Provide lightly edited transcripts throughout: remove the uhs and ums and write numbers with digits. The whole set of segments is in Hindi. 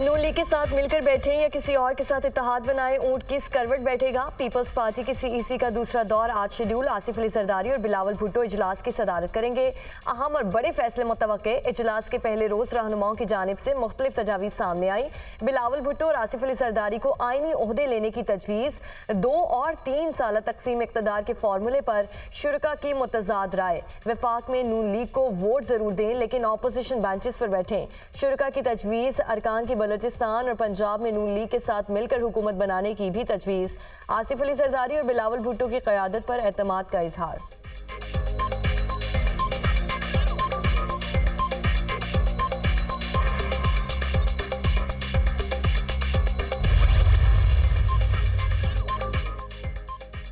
नून लीग के साथ मिलकर बैठे या किसी और के साथ इत्तेहाद बनाए, ऊंट किस करवट बैठेगा। पीपल्स पार्टी की सीईसी का दूसरा दौर आज शेड्यूल। आसिफ अली जरदारी और बिलावल भुट्टो इजलास की सदारत करेंगे। अहम और बड़े फैसले मुतवक्के। इजलास के पहले रोज रहनुमाओं की जानिब से मुख्तलिफ तजावीज़ सामने आई। बिलावल भुट्टो और आसिफ अली जरदारी को आईनी ओहदे लेने की तजवीज़, 2 और 3 साल तकसीम इक़्तिदार के फार्मूले पर शुरका की मुतज़ाद राय। वफाक में नून लीग को वोट जरूर दें लेकिन अपोजिशन बेंचेस पर बैठें। शुरका की तजवीज़, अरकान की बलोचिस्तान और पंजाब में नून लीग के साथ मिलकर हुकूमत बनाने की भी तजवीज़। आसिफ अली जरदारी और बिलावल भुट्टो की क़यादत पर एतमाद का इजहार।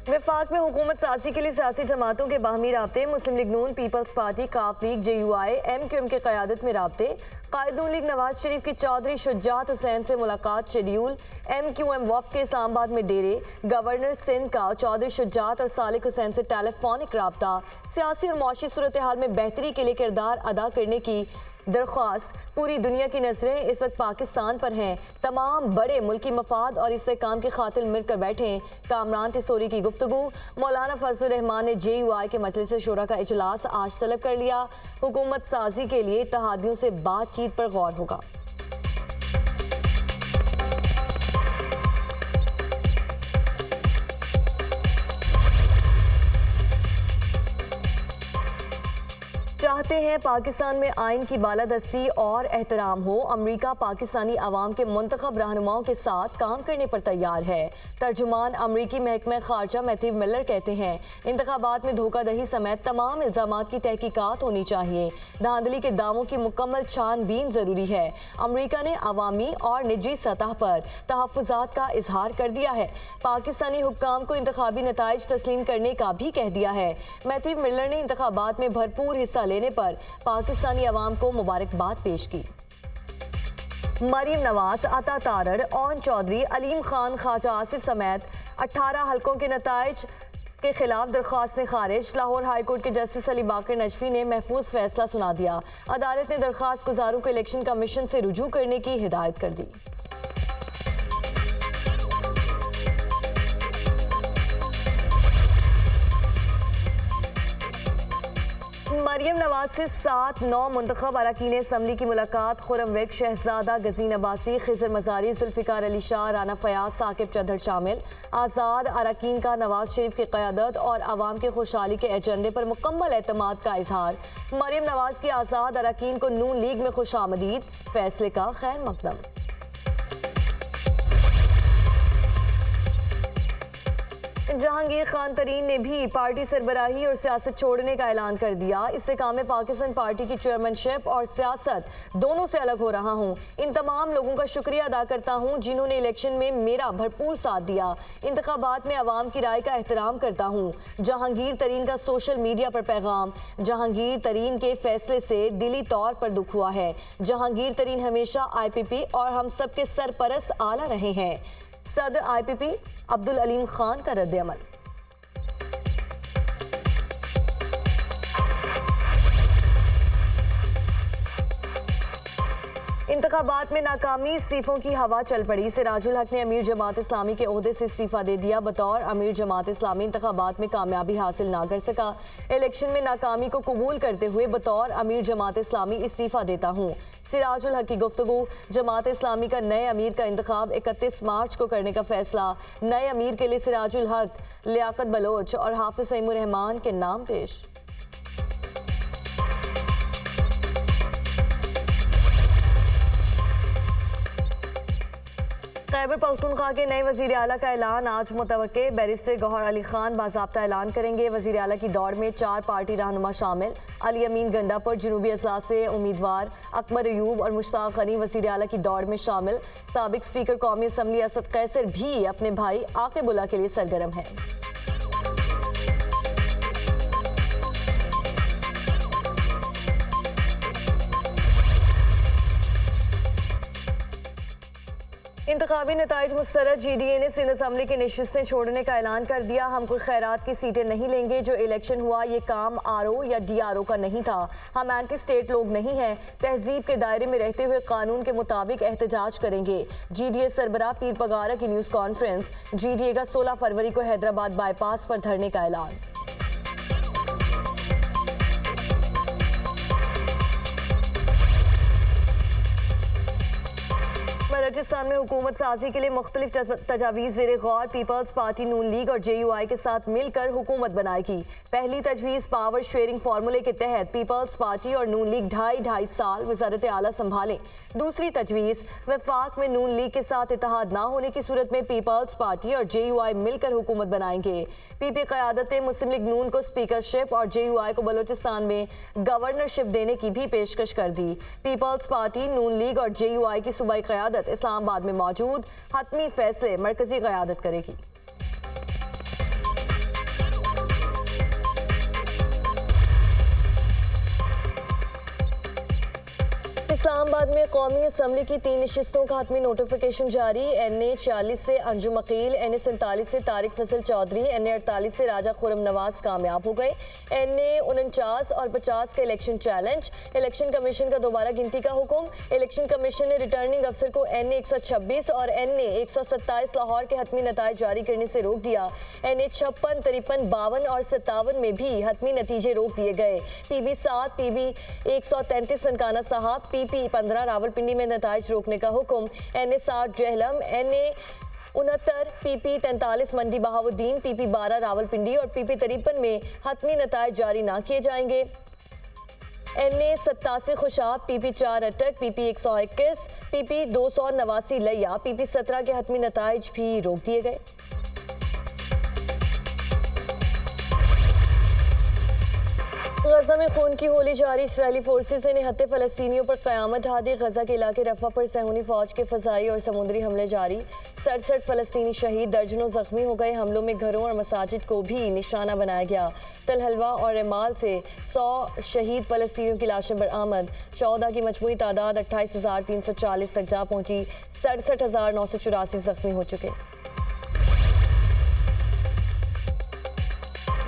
वफाक में हुकूमत साजी के लिए सियासी जमातों के बाहमी राब्ते। मुस्लिम लीग नून, पीपल्स पार्टी, काफ लीग, JUI, MQM के क़यादत में राब्ते। कायद नून लीग नवाज शरीफ की चौधरी शुजात हुसैन से मुलाकात शेड्यूल। MQM वफ्द के इस्लामाबाद में डेरे। गवर्नर सिंध का चौधरी शुजात और सालिक हुसैन से टेलीफोनिक राब्ता। सियासी और मौशी सूरत हाल में बेहतरी के लिए किरदार अदा करने की दरख्वास्त। पूरी दुनिया की नजरें इस वक्त पाकिस्तान पर हैं। तमाम बड़े मुल्की मफाद और इससे काम की खातिर मिलकर बैठें। कामरान टिसोरी की गुफ्तगू। मौलाना फजल रहमान ने JUI के मजलिस शूरा का इजलास आज तलब कर लिया। हुकूमत साजी के लिए इत्तेहादियों से बातचीत पर गौर होगा। चाहते हैं पाकिस्तान में आइन की बालादस्ती और एहतराम हो। अमरीका पाकिस्तानी अवाम के मुंतखब रहनुमाओं के साथ काम करने पर तैयार है। तर्जुमान अमरीकी महकमा खारजा मैथ्यू मिलर कहते हैं, इंतखाबात में धोखाधड़ी समेत तमाम इल्जामात की तहकीकात होनी चाहिए। धांधली के दावों की मुकम्मल छानबीन जरूरी है। अमरीका ने अवामी और निजी सतह पर तहफ़्फ़ुज़ात का इजहार कर दिया है। पाकिस्तानी हुक्काम को इंतखाबी नताइज तस्लीम करने का भी कह दिया है। मैथ्यू मिलर ने इंतखाबात में भरपूर हिस्सा लेने पर पाकिस्तानी अवाम को मुबारकबाद पेश की। मरियम नवाज, अता तारड़, ओन चौधरी, अलीम खान, ख्वाजा आसिफ समेत 18 हलकों के नताइज के खिलाफ दरख्वास्तें खारिज। लाहौर हाई कोर्ट के जस्टिस अली बाकर नजफी ने महफूज फैसला सुना दिया। अदालत ने दरख्वास्त गुजारों को इलेक्शन कमीशन से रुजू करने की हिदायत कर दी। मरियम नवाज से 7-9 मुंतखब अरकान असम्बली की मुलाकात। खुर्रम बेग, शहजादा गजीन अब्बासी, खिजर मजारी, जुल्फिकार अली शाह, राना फयाज, साकिब चौधरी शामिल। आज़ाद अरकान का नवाज शरीफ की क़यादत और अवाम के खुशहाली के एजेंडे पर मुकम्मल एतमाद का इजहार। मरियम नवाज की आज़ाद अरकान को नून लीग में खुशामदीद, फैसले का खैर मकदम। जहांगीर खान तरीन ने भी पार्टी सरबराही और सियासत छोड़ने का ऐलान कर दिया। इससे काम में पाकिस्तान पार्टी की चेयरमैनशिप और सियासत दोनों से अलग हो रहा हूँ। इन तमाम लोगों का शुक्रिया अदा करता हूँ जिन्होंने इलेक्शन में मेरा भरपूर साथ दिया। इंतखाबात में अवाम की राय का एहतराम करता हूँ। जहांगीर तरीन का सोशल मीडिया पर पैगाम। जहांगीर तरीन के फैसले से दिली तौर पर दुख हुआ है। जहांगीर तरीन हमेशा IPP और हम सब के सरपरस्त आला रहे हैं। सदर IPP अब्दुल अलीम खान का रद्द-ए-अमल। इंतखाबात में नाकामी, इस्तीफों की हवा चल पड़ी। सिराजुल हक ने अमीर जमात इस्लामी के ओहदे से इस्तीफा दे दिया। बतौर अमीर जमात इस्लामी इंतखाबात में कामयाबी हासिल ना कर सका। इलेक्शन में नाकामी को कबूल करते हुए बतौर अमीर जमात इस्लामी इस्तीफा देता हूँ। सिराजुल हक की गुफ्तगू। जमात इस्लामी का नए अमीर का इंतखाब 31 मार्च को करने का फैसला। नए अमीर के लिए सिराजुल हक, लियाकत बलोच और हाफिज तैमूर रहमान के नाम पेश। खैबर पख्तूनख्वा के नए वज़ीर आला का ऐलान आज मुतवक्के। बैरिस्टर गौहर अली खान बाज़ाब्ता ऐलान करेंगे। वज़ीर आला की दौड़ में 4 पार्टी रहनुमा शामिल। अली अमीन गंडापुर जनूबी अजला से उम्मीदवार, अकबर अयूब और मुश्ताक गनी वज़ीर आला की दौड़ में शामिल। साबिक स्पीकर कौमी असम्बली असद कैसर भी अपने भाई आकिबुल्ला के लिए सरगर्म है। इंतखाबी नताइज मुस्तरद। GDA ने सिंध असम्बली की नशिस्तें छोड़ने का ऐलान कर दिया। हम कोई खैरात की सीटें नहीं लेंगे। जो इलेक्शन हुआ ये काम RO या DRO का नहीं था। हम एंटी स्टेट लोग नहीं हैं। तहजीब के दायरे में रहते हुए कानून के मुताबिक एहतजाज करेंगे। GDA सरबराह पीर पगारा की न्यूज़ कॉन्फ्रेंस। GDA का 16 फरवरी को हैदराबाद बाईपास पर धरने का ऐलान। बलूचिस्तान में हुकूमत साजी के लिए मुख्तलिफ तजावीज़ ज़ेरे गौर। पीपल्स पार्टी नून लीग और JUI के साथ मिलकर हुकूमत बनाएगी। पहली तजवीज़ पावर शेयरिंग फार्मूले के तहत पीपल्स पार्टी और नून लीग 2.5 साल वज़ारत आला संभालें। दूसरी तजवीज़ वफाक में नून लीग के साथ इत्तेहाद ना होने की सूरत में पीपल्स पार्टी और JUI मिलकर हुकूमत बनाएंगे। PP क़यादत ने मुस्लिम लीग नून को स्पीकरशिप और JUI को बलूचिस्तान में गवर्नरशिप देने की भी पेशकश कर दी। पीपल्स पार्टी नून लीग और JUI की सूबाई क़यादत इस्लामाबाद में मौजूद हतमी फैसले मरकजी क़यादत करेगी। इस्लामाबाद में कौमी असम्बली की 3 नशिस्तों का हतमी नोटिफिकेशन जारी। NA 40 से अंजुम अकील, NA 47 से तारिक फसल चौधरी, NA 48 से राजा खुरम नवाज कामयाब हो गए। NA 49 और 50 का इलेक्शन चैलेंज। इलेक्शन कमीशन का दोबारा गिनती का हुक्म। इलेक्शन कमीशन ने रिटर्निंग अफसर को NA 126 और NA 127 लाहौर के हतमी नताइज जारी करने से रोक दिया। NA 56, 53, 52 और 57 में भी हतमी नतीजे रोक दिए गए। PB 7, PB 133 ननकाना साहब, PP 15 रावलपिंडी में नताइज रोकने का हुक्म। NA 60 जहलम, NA 69, PP 43 मंडी बहाउद्दीन, PP 12 रावलपिंडी और PP 53 में हतमी नताइज जारी ना किए जाएंगे। NA 87 खुशाब, PP 4 अटक, PP 121, PP 289 लिया, PP 17 के हतमी नताइज भी रोक दिए गए। गजा में खून की होली जारी। इसराइली फोर्सेस ने निहत्ते फ़लस्तीनियों पर क़यामत ढा दी। गजा के इलाके रफ़ा पर सहूनी फ़ौज के फ़ज़ाई और समुद्री हमले जारी। 67 फ़लस्तीनी शहीद, दर्जनों ज़ख्मी हो गए। हमलों में घरों और मसाजिद को भी निशाना बनाया गया। तल हलवा और रिमाल से 100 शहीद फ़लस्तीनियों की लाशें बरामद। 14 की मजमूई तादाद 28,340 तक जा पहुँची। 67,984 ज़ख्मी हो चुके।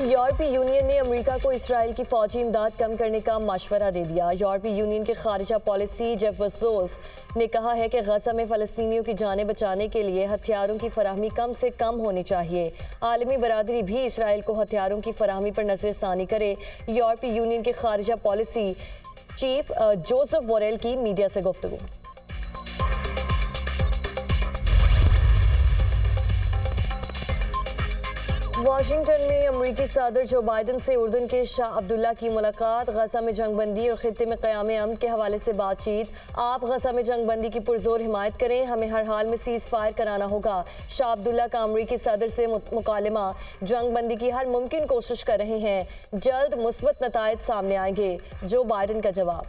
यूरोपीय यूनियन ने अमेरिका को इसराइल की फौजी इमदाद कम करने का मशवरा दे दिया। यूरोपीय यूनियन के खारिजा पॉलिसी जेफ बेज़ोस ने कहा है कि गजा में फ़लस्तीनियों की जानें बचाने के लिए हथियारों की फराहमी कम से कम होनी चाहिए। आलमी बरादरी भी इसराइल को हथियारों की फराहमी पर नज़रसानी करे। यूरोपीय यूनियन के खारिजा पॉलिसी चीफ जोसेफ बोरेल की मीडिया से गुफ्तगू। वाशिंगटन में अमरीकी सदर जो बाइडन से उर्दन के शाह अब्दुल्ला की मुलाकात। गजा में जंगबंदी और खित्ते में क़याम अमन के हवाले से बातचीत। आप गजा में जंगबंदी की पुरजोर हिमायत करें, हमें हर हाल में सीज़ फायर कराना होगा। शाह अब्दुल्ला का अमरीकी सदर से मुकालमा। जंगबंदी की हर मुमकिन कोशिश कर रहे हैं, जल्द मुस्बत नताइज सामने आएंगे। जो बाइडन का जवाब।